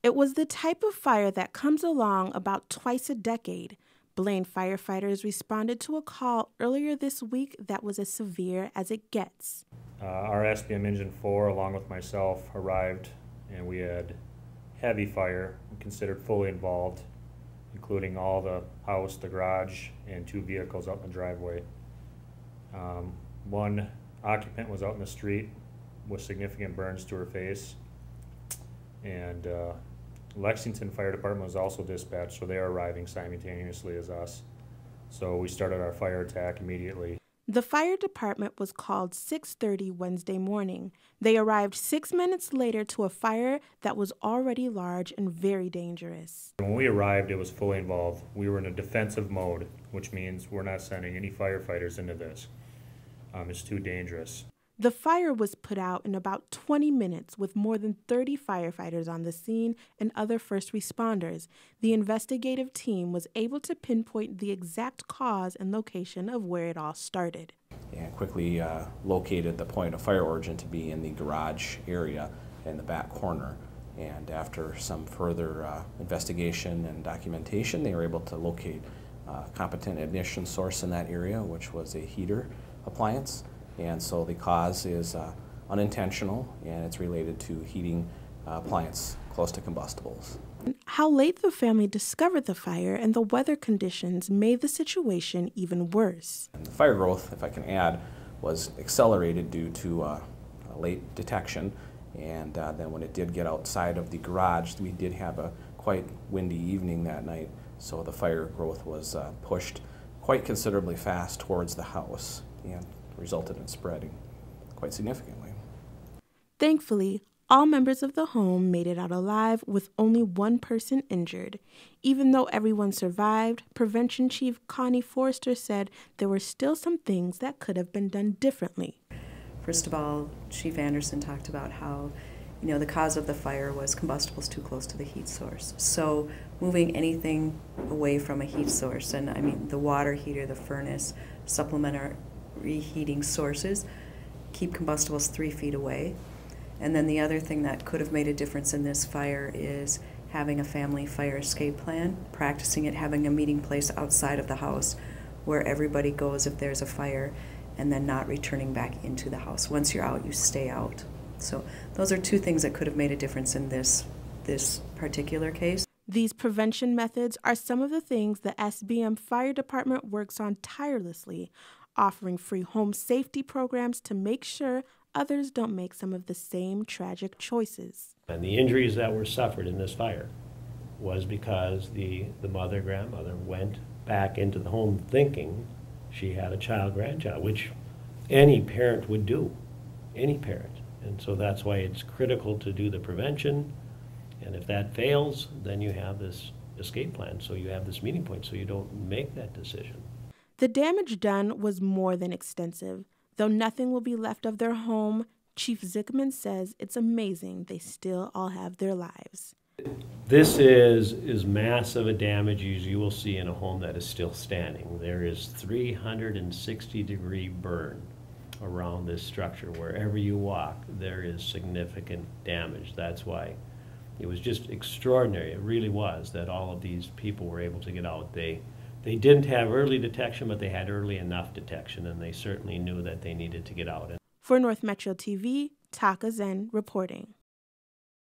It was the type of fire that comes along about twice a decade. Blaine firefighters responded to a call earlier this week that was as severe as it gets. Our SBM Engine 4, along with myself, arrived, and we had heavy fire, considered fully involved, including all the house, the garage, and 2 vehicles out in the driveway. One occupant was out in the street with significant burns to her face, and Lexington Fire Department was also dispatched, so they are arriving simultaneously as us. So we started our fire attack immediately. The fire department was called 6:30 Wednesday morning. They arrived 6 minutes later to a fire that was already large and very dangerous. When we arrived, it was fully involved. We were in a defensive mode, which means we're not sending any firefighters into this. It's too dangerous. The fire was put out in about 20 minutes with more than 30 firefighters on the scene and other first responders. The investigative team was able to pinpoint the exact cause and location of where it all started. And quickly located the point of fire origin to be in the garage area in the back corner. And after some further investigation and documentation, they were able to locate a competent ignition source in that area, which was a heater appliance. And so the cause is unintentional, and it's related to heating appliance close to combustibles. How late the family discovered the fire and the weather conditions made the situation even worse. And the fire growth, if I can add, was accelerated due to a late detection. And then when it did get outside of the garage, we did have a quite windy evening that night. So the fire growth was pushed quite considerably fast towards the house and resulted in spreading quite significantly. Thankfully, all members of the home made it out alive with only one person injured. Even though everyone survived, Prevention Chief Connie Forrester said there were still some things that could have been done differently. First of all, Chief Anderson talked about how, the cause of the fire was combustibles too close to the heat source. So moving anything away from a heat source, and I mean the water heater, the furnace, supplementary reheating sources, keep combustibles 3 feet away. And then the other thing that could have made a difference in this fire is having a family fire escape plan, practicing it, having a meeting place outside of the house where everybody goes if there's a fire, and then not returning back into the house. Once you're out, you stay out. So those are 2 things that could have made a difference in this particular case. These prevention methods are some of the things the SBM Fire Department works on tirelessly, offering free home safety programs to make sure others don't make some of the same tragic choices. And the injuries that were suffered in this fire was because the grandmother went back into the home thinking she had a grandchild, which any parent would do, any parent. And so that's why it's critical to do the prevention. And if that fails, then you have this escape plan. So you have this meeting point so you don't make that decision. The damage done was more than extensive. Though nothing will be left of their home, Chief Zickman says it's amazing they still all have their lives. This is massive a damage as you will see in a home that is still standing. There is 360-degree burn around this structure. Wherever you walk, there is significant damage. That's why it was just extraordinary. It really was that all of these people were able to get out. They didn't have early detection, but they had early enough detection, and they certainly knew that they needed to get out. For North Metro TV, Taka Zen reporting.